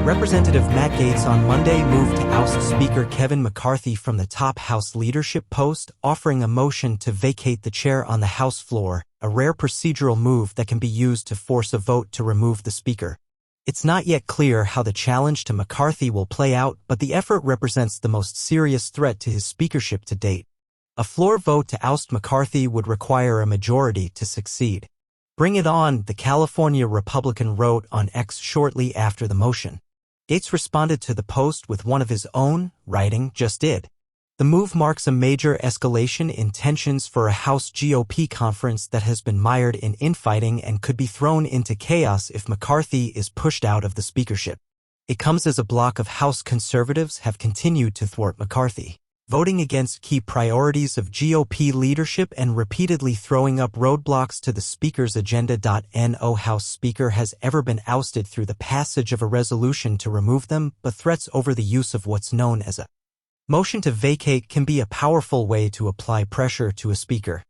Representative Matt Gaetz on Monday moved to oust Speaker Kevin McCarthy from the top House leadership post, offering a motion to vacate the chair on the House floor, a rare procedural move that can be used to force a vote to remove the Speaker. It's not yet clear how the challenge to McCarthy will play out, but the effort represents the most serious threat to his speakership to date. A floor vote to oust McCarthy would require a majority to succeed. "Bring it on," the California Republican wrote on X shortly after the motion. Gaetz responded to the post with one of his own, writing, "Just did." The move marks a major escalation in tensions for a House GOP conference that has been mired in infighting and could be thrown into chaos if McCarthy is pushed out of the speakership. It comes as a bloc of House conservatives have continued to thwart McCarthy, voting against key priorities of GOP leadership and repeatedly throwing up roadblocks to the Speaker's agenda. No House Speaker has ever been ousted through the passage of a resolution to remove them, but threats over the use of what's known as a motion to vacate can be a powerful way to apply pressure to a speaker.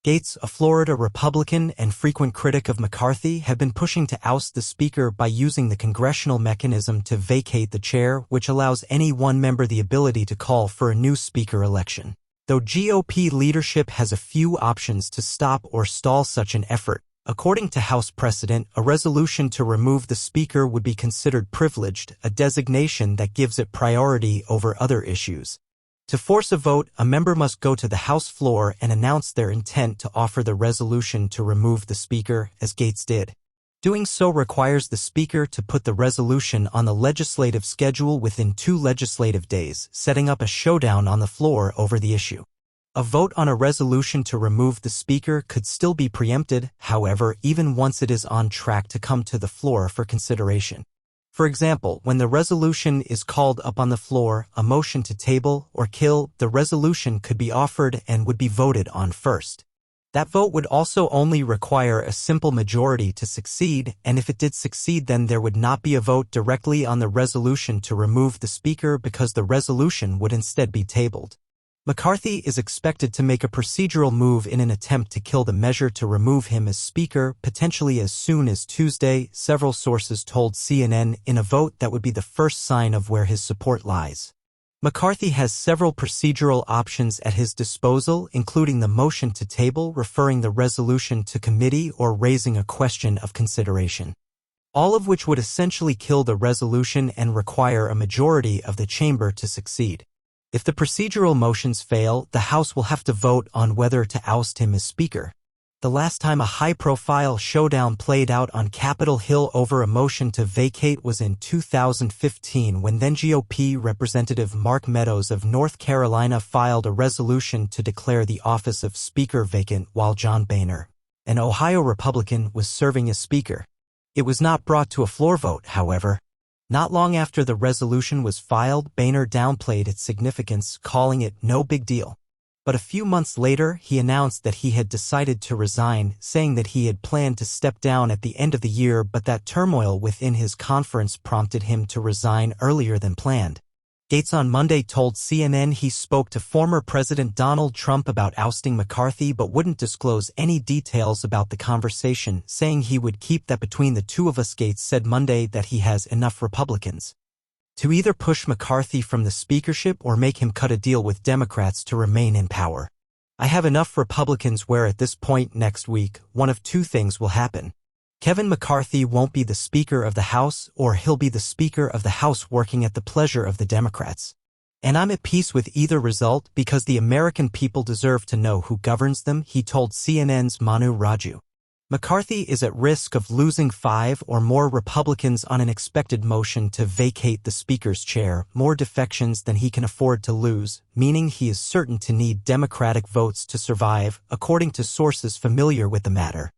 Gaetz, a Florida Republican and frequent critic of McCarthy, have been pushing to oust the Speaker by using the congressional mechanism to vacate the chair, which allows any one member the ability to call for a new Speaker election. Though GOP leadership has a few options to stop or stall such an effort, according to House precedent, a resolution to remove the Speaker would be considered privileged, a designation that gives it priority over other issues. To force a vote, a member must go to the House floor and announce their intent to offer the resolution to remove the Speaker, as Gaetz did. Doing so requires the Speaker to put the resolution on the legislative schedule within 2 legislative days, setting up a showdown on the floor over the issue. A vote on a resolution to remove the Speaker could still be preempted, however, even once it is on track to come to the floor for consideration. For example, when the resolution is called up on the floor, a motion to table or kill the resolution could be offered and would be voted on first. That vote would also only require a simple majority to succeed, and if it did succeed, then there would not be a vote directly on the resolution to remove the Speaker because the resolution would instead be tabled. McCarthy is expected to make a procedural move in an attempt to kill the measure to remove him as Speaker, potentially as soon as Tuesday, several sources told CNN, in a vote that would be the first sign of where his support lies. McCarthy has several procedural options at his disposal, including the motion to table, referring the resolution to committee, or raising a question of consideration, all of which would essentially kill the resolution and require a majority of the chamber to succeed. If the procedural motions fail, the House will have to vote on whether to oust him as Speaker. The last time a high-profile showdown played out on Capitol Hill over a motion to vacate was in 2015 when then GOP Representative Mark Meadows of North Carolina filed a resolution to declare the office of Speaker vacant while John Boehner, an Ohio Republican, was serving as Speaker. It was not brought to a floor vote, however. Not long after the resolution was filed, Boehner downplayed its significance, calling it no big deal. But a few months later, he announced that he had decided to resign, saying that he had planned to step down at the end of the year, but that turmoil within his conference prompted him to resign earlier than planned. Gaetz on Monday told CNN he spoke to former President Donald Trump about ousting McCarthy but wouldn't disclose any details about the conversation, saying he would keep that between the two of us. Gaetz said Monday that he has enough Republicans to either push McCarthy from the speakership or make him cut a deal with Democrats to remain in power. "I have enough Republicans where at this point next week, one of 2 things will happen. Kevin McCarthy won't be the Speaker of the House, or he'll be the Speaker of the House working at the pleasure of the Democrats. And I'm at peace with either result because the American people deserve to know who governs them," he told CNN's Manu Raju. McCarthy is at risk of losing 5 or more Republicans on an expected motion to vacate the Speaker's chair, more defections than he can afford to lose, meaning he is certain to need Democratic votes to survive, according to sources familiar with the matter.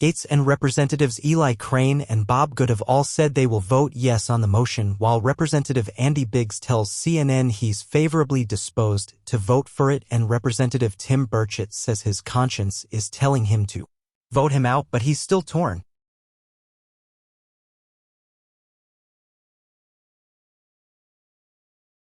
Gaetz and Representatives Eli Crane and Bob Good have all said they will vote yes on the motion, while Representative Andy Biggs tells CNN he's favorably disposed to vote for it, and Representative Tim Burchett says his conscience is telling him to vote him out, but he's still torn.